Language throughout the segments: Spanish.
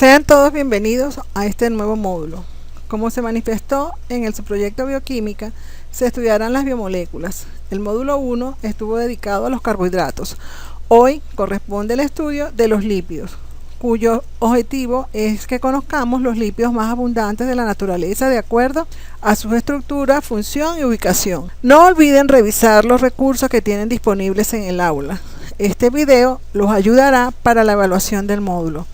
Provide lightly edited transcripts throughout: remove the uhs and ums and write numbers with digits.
Sean todos bienvenidos a este nuevo módulo. Como se manifestó en el subproyecto Bioquímica, se estudiarán las biomoléculas. El módulo 1 estuvo dedicado a los carbohidratos. Hoy corresponde el estudio de los lípidos, cuyo objetivo es que conozcamos los lípidos más abundantes de la naturaleza de acuerdo a su estructura, función y ubicación. No olviden revisar los recursos que tienen disponibles en el aula. Este video los ayudará para la evaluación del módulo.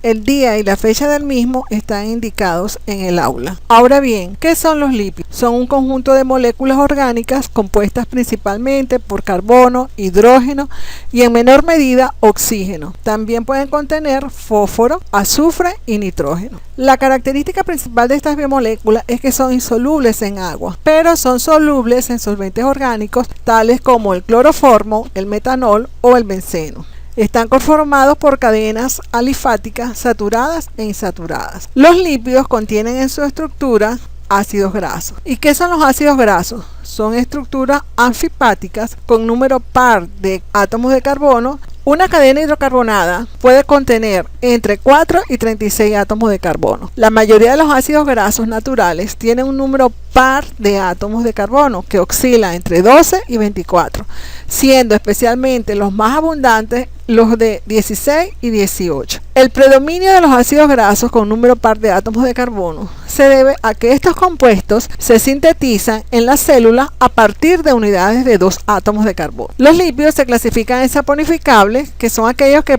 El día y la fecha del mismo están indicados en el aula. Ahora bien, ¿qué son los lípidos? Son un conjunto de moléculas orgánicas compuestas principalmente por carbono, hidrógeno y en menor medida oxígeno. También pueden contener fósforo, azufre y nitrógeno. La característica principal de estas biomoléculas es que son insolubles en agua, pero son solubles en solventes orgánicos tales como el cloroformo, el metanol o el benceno. Están conformados por cadenas alifáticas saturadas e insaturadas. Los lípidos contienen en su estructura ácidos grasos. ¿Y qué son los ácidos grasos? Son estructuras anfipáticas con número par de átomos de carbono. Una cadena hidrocarbonada puede contener entre 4 y 36 átomos de carbono. La mayoría de los ácidos grasos naturales tienen un número par de átomos de carbono que oscila entre 12 y 24, siendo especialmente los más abundantes los de 16 y 18. El predominio de los ácidos grasos con número par de átomos de carbono se debe a que estos compuestos se sintetizan en las células a partir de unidades de 2 átomos de carbono. Los lípidos se clasifican en saponificables, que son aquellos que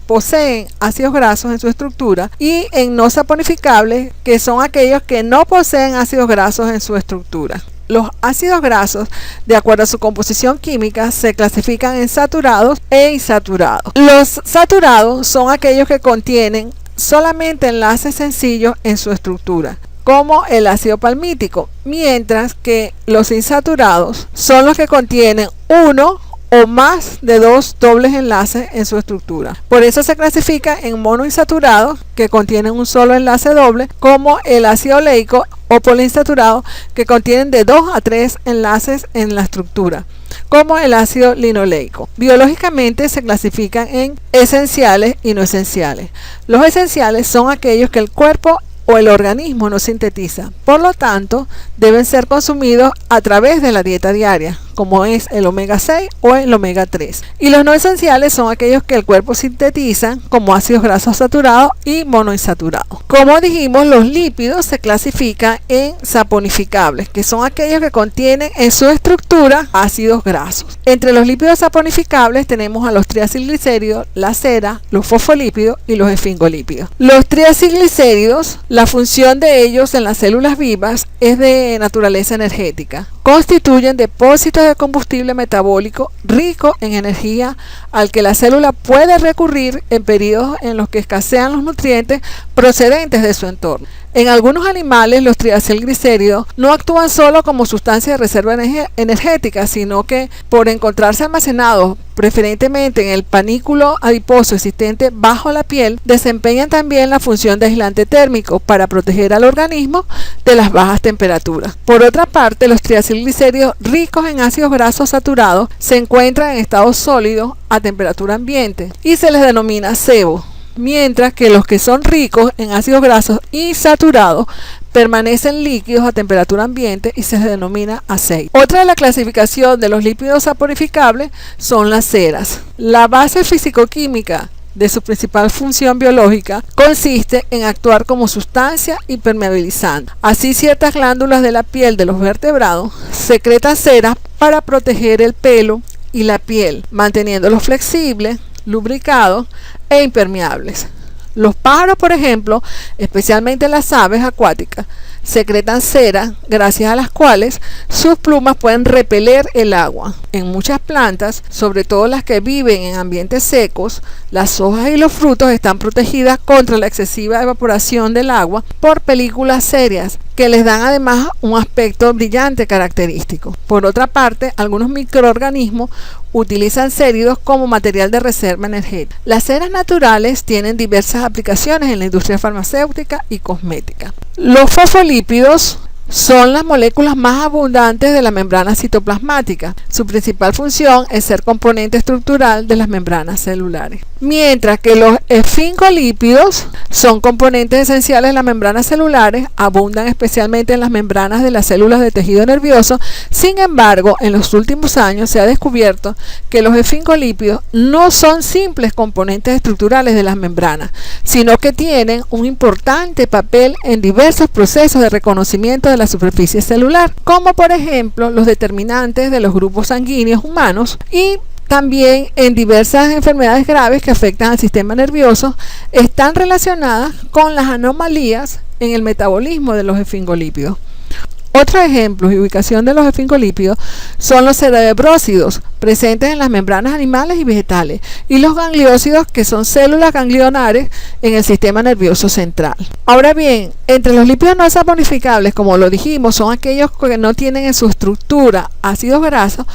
poseen ácidos grasos en su estructura, y en no saponificables, que son aquellos que no poseen ácidos grasos en su estructura. Los ácidos grasos, de acuerdo a su composición química, se clasifican en saturados e insaturados. Los saturados son aquellos que contienen solamente enlaces sencillos en su estructura, como el ácido palmítico, mientras que los insaturados son los que contienen uno o más de 2 dobles enlaces en su estructura. Por eso se clasifica en monoinsaturados, que contienen un solo enlace doble, como el ácido oleico, o poliinsaturados, que contienen de 2 a 3 enlaces en la estructura, como el ácido linoleico. Biológicamente se clasifican en esenciales y no esenciales. Los esenciales son aquellos que el cuerpo o el organismo no sintetiza, por lo tanto deben ser consumidos a través de la dieta diaria, como es el omega 6 o el omega 3. Y los no esenciales son aquellos que el cuerpo sintetiza, como ácidos grasos saturados y monoinsaturados. Como dijimos, los lípidos se clasifican en saponificables, que son aquellos que contienen en su estructura ácidos grasos. Entre los lípidos saponificables tenemos a los triacilglicéridos, la cera, los fosfolípidos y los esfingolípidos. Los triacilglicéridos, la función de ellos en las células vivas es de naturaleza energética. Constituyen depósitos de combustible metabólico rico en energía al que la célula puede recurrir en periodos en los que escasean los nutrientes procedentes de su entorno. En algunos animales, los triacilglicéridos no actúan solo como sustancia de reserva energética, sino que por encontrarse almacenados preferentemente en el panículo adiposo existente bajo la piel, desempeñan también la función de aislante térmico para proteger al organismo de las bajas temperaturas. Por otra parte, los triacilglicéridos ricos en ácidos grasos saturados se encuentran en estado sólido a temperatura ambiente y se les denomina sebo, mientras que los que son ricos en ácidos grasos insaturados permanecen líquidos a temperatura ambiente y se denomina aceite. Otra de la clasificación de los lípidos saponificables son las ceras. La base fisicoquímica de su principal función biológica consiste en actuar como sustancia impermeabilizante. Así, ciertas glándulas de la piel de los vertebrados secretan ceras para proteger el pelo y la piel, manteniéndolos flexibles, lubricados e impermeables. Los pájaros, por ejemplo, especialmente las aves acuáticas, secretan cera gracias a las cuales sus plumas pueden repeler el agua. En muchas plantas, sobre todo las que viven en ambientes secos, las hojas y los frutos están protegidas contra la excesiva evaporación del agua por películas céreas que les dan además un aspecto brillante característico. Por otra parte, algunos microorganismos utilizan céridos como material de reserva energética. Las ceras naturales tienen diversas aplicaciones en la industria farmacéutica y cosmética. Los fosfolípidos son las moléculas más abundantes de la membrana citoplasmática. Su principal función es ser componente estructural de las membranas celulares. Mientras que los esfingolípidos son componentes esenciales de las membranas celulares, abundan especialmente en las membranas de las células de tejido nervioso. Sin embargo, en los últimos años se ha descubierto que los esfingolípidos no son simples componentes estructurales de las membranas, sino que tienen un importante papel en diversos procesos de reconocimiento de la superficie celular, como por ejemplo los determinantes de los grupos sanguíneos humanos, y también en diversas enfermedades graves que afectan al sistema nervioso están relacionadas con las anomalías en el metabolismo de los esfingolípidos. Otros ejemplos y ubicación de los esfingolípidos son los cerebrósidos, presentes en las membranas animales y vegetales, y los gangliósidos, que son células ganglionares en el sistema nervioso central. Ahora bien, entre los lípidos no saponificables, como lo dijimos, son aquellos que no tienen en su estructura ácidos grasos.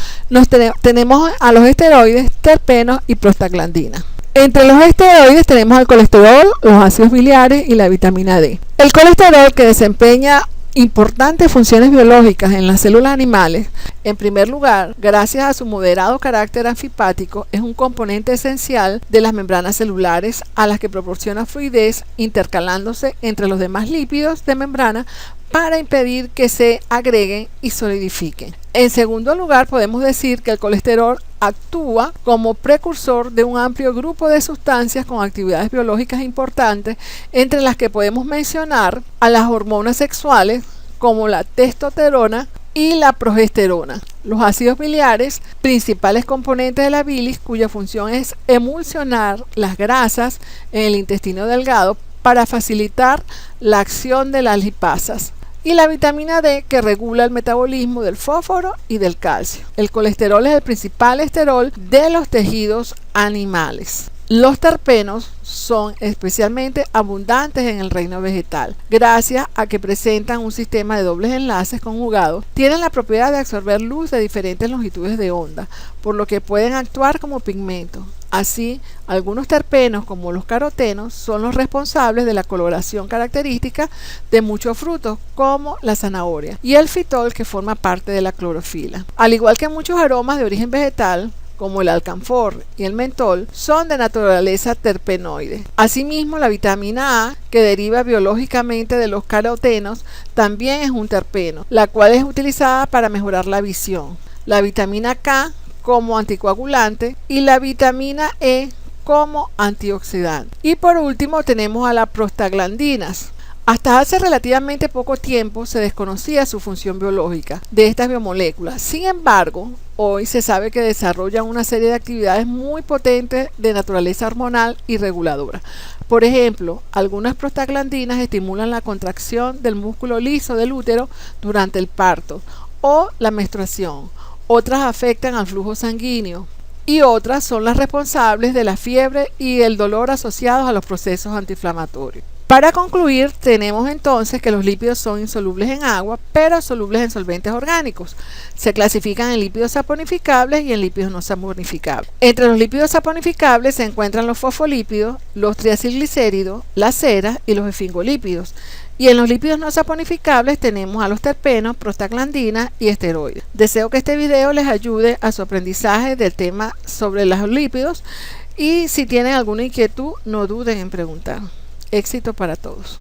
Tenemos a los esteroides, terpenos y prostaglandinas. Entre los esteroides tenemos el colesterol, los ácidos biliares y la vitamina D. El colesterol, que desempeña importantes funciones biológicas en las células animales, en primer lugar, gracias a su moderado carácter anfipático, es un componente esencial de las membranas celulares a las que proporciona fluidez, intercalándose entre los demás lípidos de membrana para impedir que se agreguen y solidifiquen. En segundo lugar, podemos decir que el colesterol actúa como precursor de un amplio grupo de sustancias con actividades biológicas importantes, entre las que podemos mencionar a las hormonas sexuales como la testosterona y la progesterona, los ácidos biliares, principales componentes de la bilis, cuya función es emulsionar las grasas en el intestino delgado para facilitar la acción de las lipasas, y la vitamina D, que regula el metabolismo del fósforo y del calcio. El colesterol es el principal esterol de los tejidos animales. Los terpenos son especialmente abundantes en el reino vegetal, gracias a que presentan un sistema de dobles enlaces conjugados. Tienen la propiedad de absorber luz de diferentes longitudes de onda, por lo que pueden actuar como pigmentos. Así, algunos terpenos, como los carotenos, son los responsables de la coloración característica de muchos frutos, como la zanahoria, y el fitol, que forma parte de la clorofila. Al igual que muchos aromas de origen vegetal, como el alcanfor y el mentol, son de naturaleza terpenoide. Asimismo, la vitamina A, que deriva biológicamente de los carotenos, también es un terpeno, la cual es utilizada para mejorar la visión. La vitamina K como anticoagulante y la vitamina E como antioxidante. Y por último tenemos a las prostaglandinas. Hasta hace relativamente poco tiempo se desconocía su función biológica de estas biomoléculas. Sin embargo, hoy se sabe que desarrollan una serie de actividades muy potentes de naturaleza hormonal y reguladora. Por ejemplo, algunas prostaglandinas estimulan la contracción del músculo liso del útero durante el parto o la menstruación. Otras afectan al flujo sanguíneo, y otras son las responsables de la fiebre y el dolor asociados a los procesos antiinflamatorios. Para concluir, tenemos entonces que los lípidos son insolubles en agua, pero solubles en solventes orgánicos. Se clasifican en lípidos saponificables y en lípidos no saponificables. Entre los lípidos saponificables se encuentran los fosfolípidos, los triacilglicéridos, las ceras y los esfingolípidos. Y en los lípidos no saponificables tenemos a los terpenos, prostaglandinas y esteroides. Deseo que este video les ayude a su aprendizaje del tema sobre los lípidos, y si tienen alguna inquietud, no duden en preguntar. Éxito para todos.